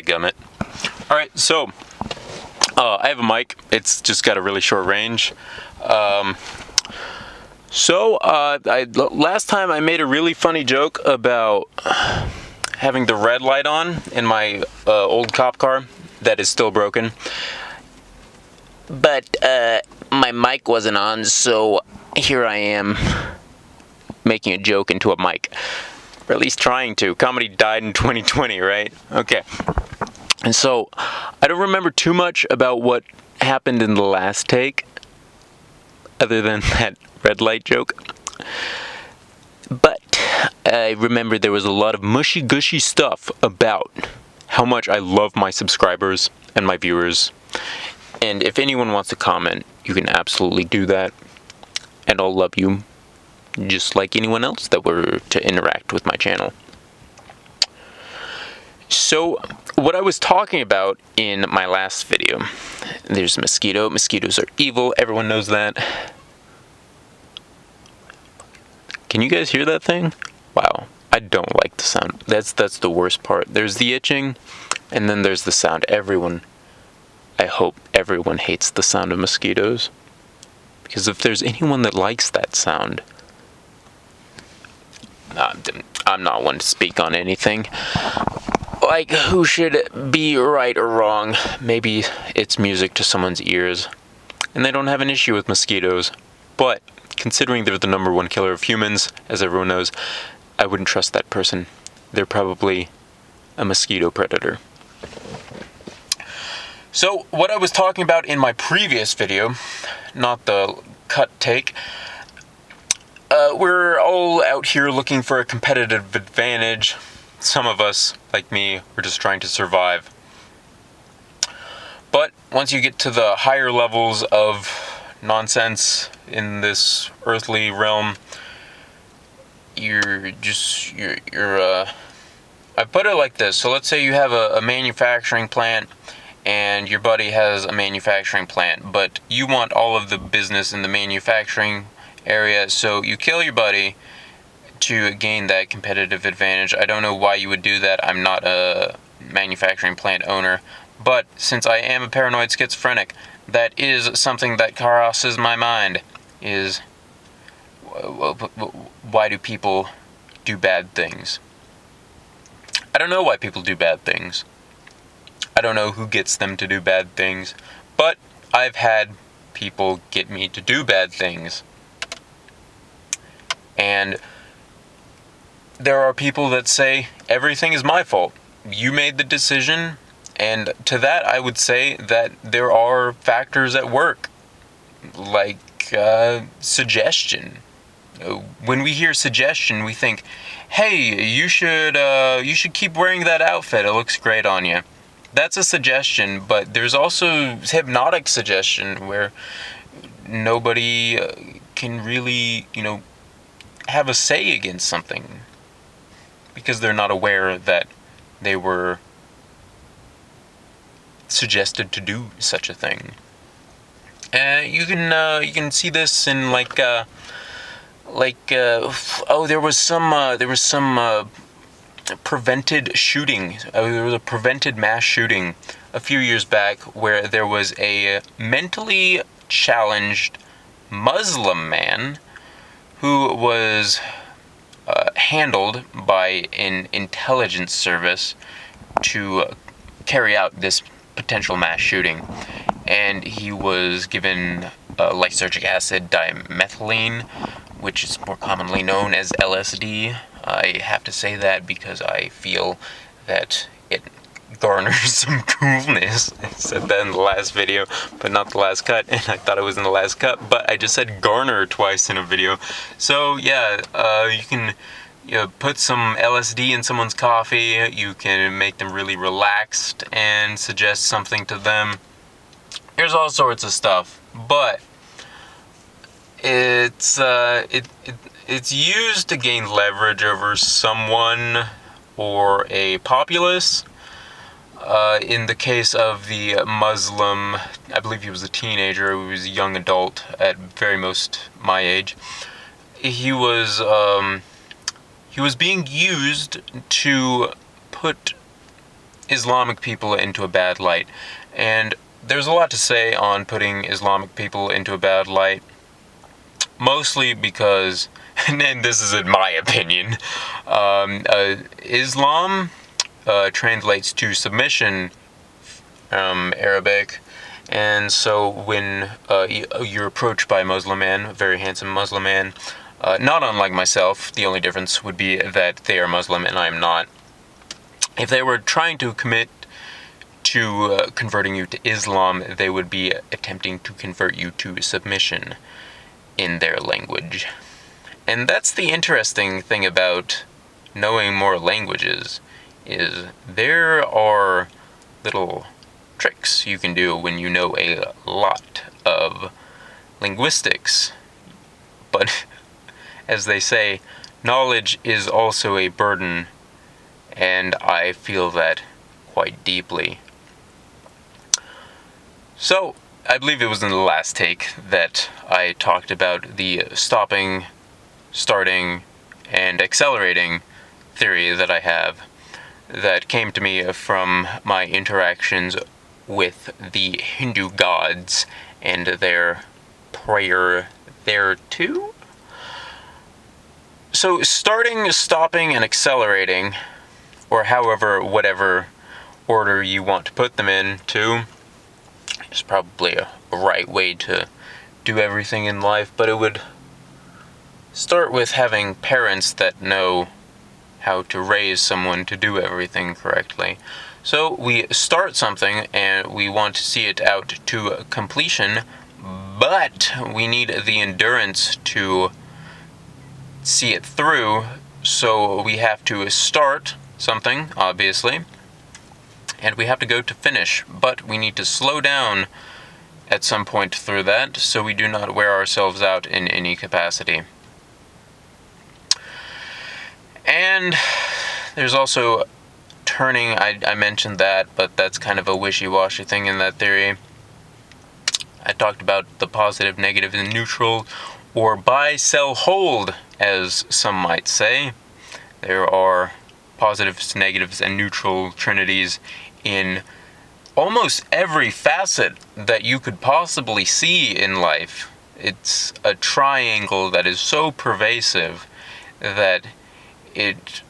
dadgummit. Alright, so, I have a mic. It's just got a really short range. Last time I made a really funny joke about having the red light on in my old cop car that is still broken. But my mic wasn't on, so here I am making a joke into a mic. Or at least trying to. Comedy died in 2020, right? Okay. And so, I don't remember too much about what happened in the last take, other than that red light joke. But I remember there was a lot of mushy-gushy stuff about how much I love my subscribers and my viewers. And if anyone wants to comment, you can absolutely do that. And I'll love you just like anyone else that were to interact with my channel. So, what I was talking about in my last video, there's a mosquito. Mosquitoes are evil, everyone knows that. Can you guys hear that thing? Wow, I don't like the sound. That's the worst part. There's the itching, and then there's the sound. I hope everyone hates the sound of mosquitoes. Because if there's anyone that likes that sound, I'm not one to speak on anything. Like, who should be right or wrong? Maybe it's music to someone's ears, and they don't have an issue with mosquitoes. But, considering they're the #1 killer of humans, as everyone knows, I wouldn't trust that person. They're probably a mosquito predator. So, what I was talking about in my previous video, not the cut take, we're all out here looking for a competitive advantage. Some of us, like me, are just trying to survive. But once you get to the higher levels of nonsense in this earthly realm, I put it like this. So let's say you have a manufacturing plant, and your buddy has a manufacturing plant, but you want all of the business in the manufacturing area, so you kill your buddy to gain that competitive advantage. I don't know why you would do that. I'm not a manufacturing plant owner, but since I am a paranoid schizophrenic, that is something that crosses my mind, is why do people do bad things? I don't know why people do bad things. I don't know who gets them to do bad things, but I've had people get me to do bad things. And there are people that say, everything is my fault. You made the decision, and to that I would say that there are factors at work, like suggestion. When we hear suggestion, we think, hey, you should keep wearing that outfit, it looks great on you. That's a suggestion, but there's also hypnotic suggestion where nobody can really, have a say against something, because they're not aware that they were suggested to do such a thing. You can see this in there was some prevented shooting. There was a prevented mass shooting a few years back where there was a mentally challenged Muslim man who was handled by an intelligence service to carry out this potential mass shooting. And he was given lysergic acid dimethylene, which is more commonly known as LSD. I have to say that because I feel that it garners some coolness. I said that in the last video, but not the last cut, and I thought it was in the last cut, but I just said garner twice in a video. So yeah, you can put some LSD in someone's coffee, you can make them really relaxed and suggest something to them. There's all sorts of stuff, but it's used to gain leverage over someone or a populace. In the case of the Muslim, I believe he was a teenager, he was a young adult at very most my age. He was being used to put Islamic people into a bad light. And there's a lot to say on putting Islamic people into a bad light, mostly because, and this is in my opinion, Islam translates to submission, Arabic, and so when you're approached by a Muslim man, a very handsome Muslim man, not unlike myself, the only difference would be that they are Muslim and I am not. If they were trying to commit to converting you to Islam, they would be attempting to convert you to submission in their language. And that's the interesting thing about knowing more languages, is there are little tricks you can do when you know a lot of linguistics. But as they say, knowledge is also a burden, and I feel that quite deeply. So, I believe it was in the last take that I talked about the stopping, starting, and accelerating theory that I have that came to me from my interactions with the Hindu gods and their prayer thereto. So starting, stopping, and accelerating, or however, whatever order you want to put them in to, is probably a right way to do everything in life, but it would start with having parents that know how to raise someone to do everything correctly. So we start something and we want to see it out to completion, but we need the endurance to see it through, so we have to start something, obviously, and we have to go to finish, but we need to slow down at some point through that, so we do not wear ourselves out in any capacity. And there's also turning, I mentioned that, but that's kind of a wishy-washy thing in that theory. I talked about the positive, negative, and neutral, or buy, sell, hold, as some might say. There are positives, negatives, and neutral trinities in almost every facet that you could possibly see in life. It's a triangle that is so pervasive that it,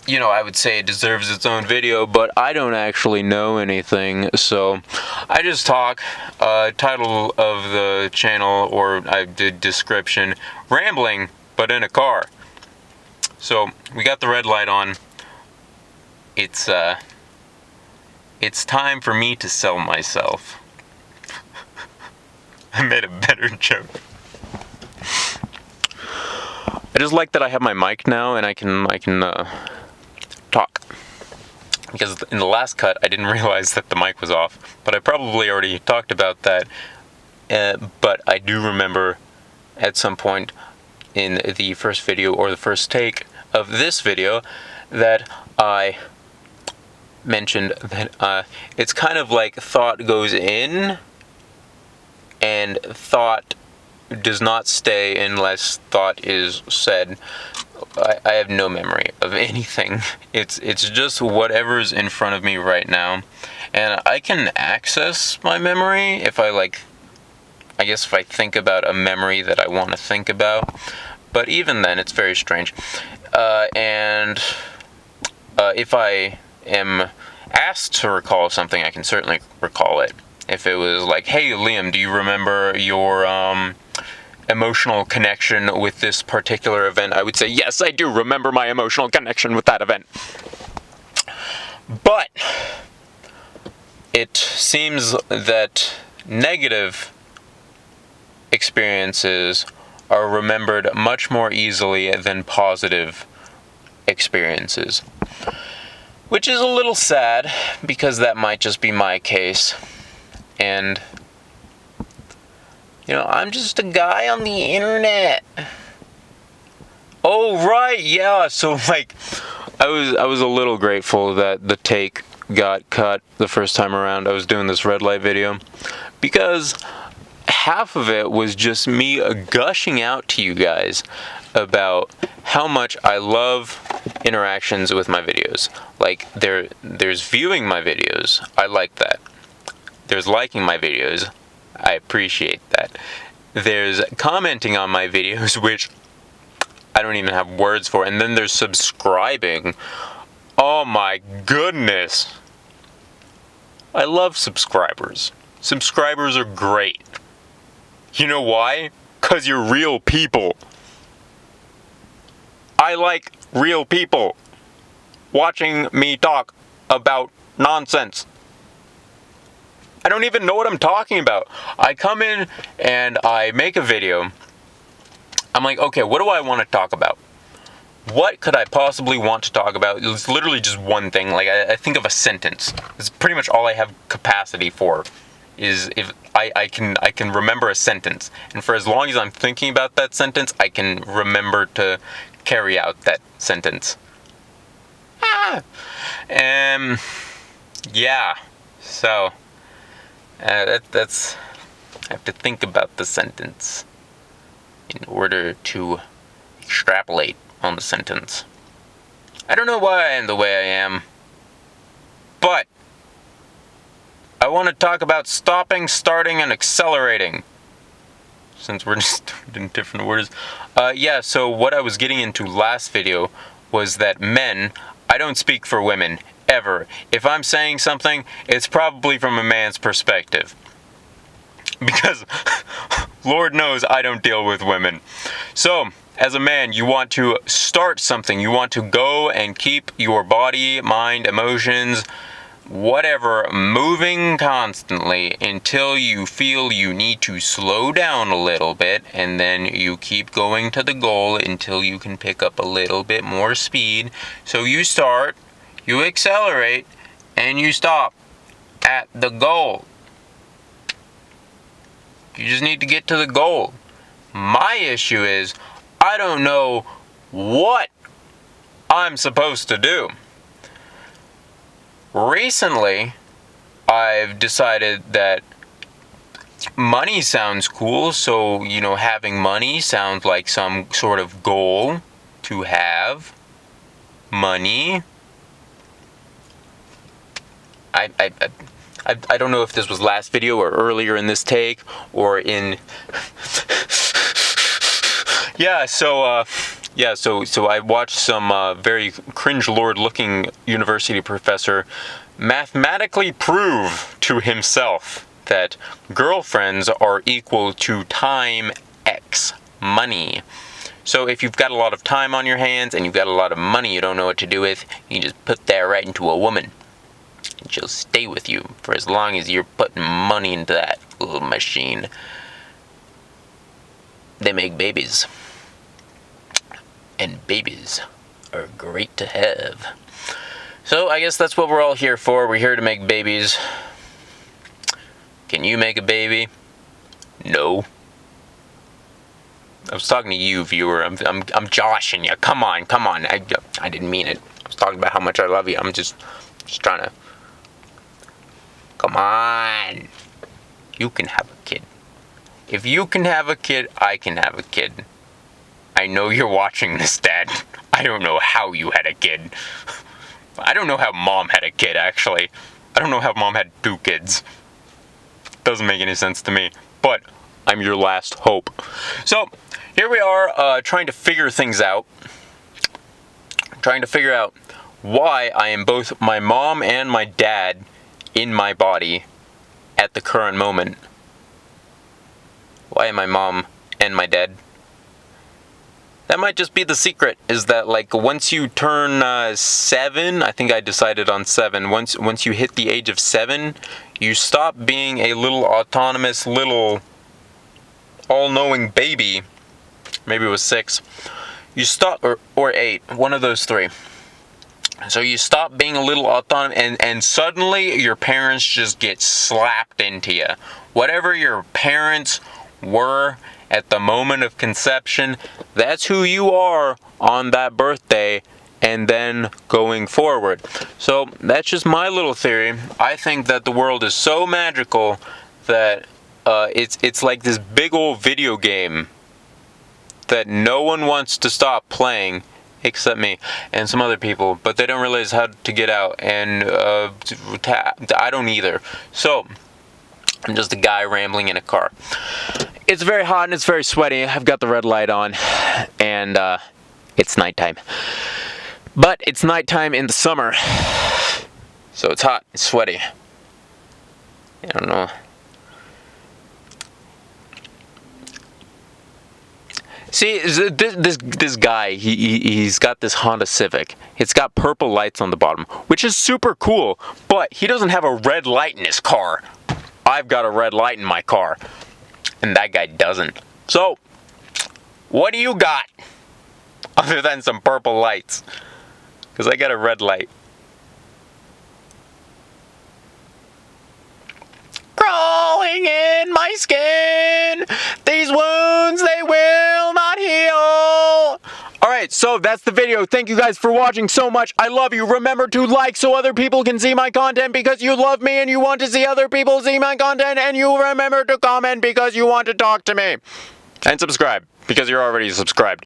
I would say it deserves its own video, but I don't actually know anything, so I just talk. Title of the channel, or I did description, rambling, but in a car. So, we got the red light on. It's time for me to sell myself. I made a better joke. I just like that I have my mic now and I can talk. Because in the last cut I didn't realize that the mic was off, but I probably already talked about that. But I do remember at some point in the first video, or the first take of this video, that I mentioned that it's kind of like thought goes in and thought does not stay unless thought is said. I have no memory of anything. It's just whatever's in front of me right now, and I can access my memory if I guess if I think about a memory that I want to think about, but even then it's very strange. And if I am asked to recall something, I can certainly recall it. If it was like, hey Liam, do you remember your emotional connection with this particular event, I would say, yes, I do remember my emotional connection with that event. But it seems that negative experiences are remembered much more easily than positive experiences. Which is a little sad, because that might just be my case. And I'm just a guy on the internet. Oh, right, yeah. So, I was a little grateful that the take got cut the first time around I was doing this red light video, because half of it was just me gushing out to you guys about how much I love interactions with my videos. Like, there's viewing my videos. I like that. There's liking my videos. I appreciate that. There's commenting on my videos, which I don't even have words for. And then there's subscribing. Oh my goodness. I love subscribers. Subscribers are great. You know why? 'Cause you're real people. I like real people watching me talk about nonsense. I don't even know what I'm talking about. I come in and I make a video. I'm like, okay, what do I want to talk about? What could I possibly want to talk about? It's literally just one thing. Like, I think of a sentence. It's pretty much all I have capacity for. Is if I can remember a sentence. And for as long as I'm thinking about that sentence, I can remember to carry out that sentence. Yeah. So, that's... I have to think about the sentence in order to extrapolate on the sentence. I don't know why I am the way I am, but I want to talk about stopping, starting, and accelerating. Since we're just in different orders. Yeah, so what I was getting into last video was that men, I don't speak for women, ever. If I'm saying something, it's probably from a man's perspective. Because, Lord knows, I don't deal with women. So, as a man, you want to start something. You want to go and keep your body, mind, emotions, whatever, moving constantly until you feel you need to slow down a little bit, and then you keep going to the goal until you can pick up a little bit more speed. So you start, you accelerate, and you stop at the goal. You just need to get to the goal. My issue is, I don't know what I'm supposed to do. Recently, I've decided that money sounds cool, so, you know, having money sounds like some sort of goal to have money. I don't know if this was last video or earlier in this take or in... So I watched some very cringe-lord looking university professor mathematically prove to himself that girlfriends are equal to time x money. So if you've got a lot of time on your hands and you've got a lot of money you don't know what to do with, you can just put that right into a woman. And she'll stay with you for as long as you're putting money into that little machine. They make babies. And babies are great to have. So I guess that's what we're all here for. We're here to make babies. Can you make a baby? No. I was talking to you, viewer. I'm joshing you. Come on. I didn't mean it. I was talking about how much I love you. I'm just trying to... Come on. You can have a kid. If you can have a kid, I can have a kid. I know you're watching this, Dad. I don't know how you had a kid. I don't know how Mom had a kid, actually. I don't know how Mom had 2 kids. Doesn't make any sense to me. But I'm your last hope. So, here we are, trying to figure things out. Trying to figure out why I am both my mom and my dad in my body at the current moment. Why am I mom and my dad? That might just be the secret, is that, like, once you turn 7, I think I decided on 7, once you hit the age of 7, you stop being a little autonomous, little all-knowing baby. Maybe it was 6. You stop, or 8, one of those 3. So you stop being a little autonomous, and suddenly your parents just get slapped into you. Whatever your parents were at the moment of conception, that's who you are on that birthday and then going forward. So that's just my little theory. I think that the world is so magical that it's like this big old video game that no one wants to stop playing, except me and some other people, but they don't realize how to get out, and I don't either. So I'm just a guy rambling in a car. It's very hot and it's very sweaty. I've got the red light on, and it's nighttime. But it's nighttime in the summer, so it's hot, it's sweaty. I don't know. See, this guy, he's got this Honda Civic. It's got purple lights on the bottom, which is super cool, but he doesn't have a red light in his car. I've got a red light in my car, and that guy doesn't. So, what do you got other than some purple lights? Because I got a red light. Crawling in my skin, these wounds, they will not heal. Alright, so that's the video. Thank you guys for watching so much. I love you. Remember to like so other people can see my content because you love me and you want to see other people see my content, and you remember to comment because you want to talk to me. And subscribe because you're already subscribed.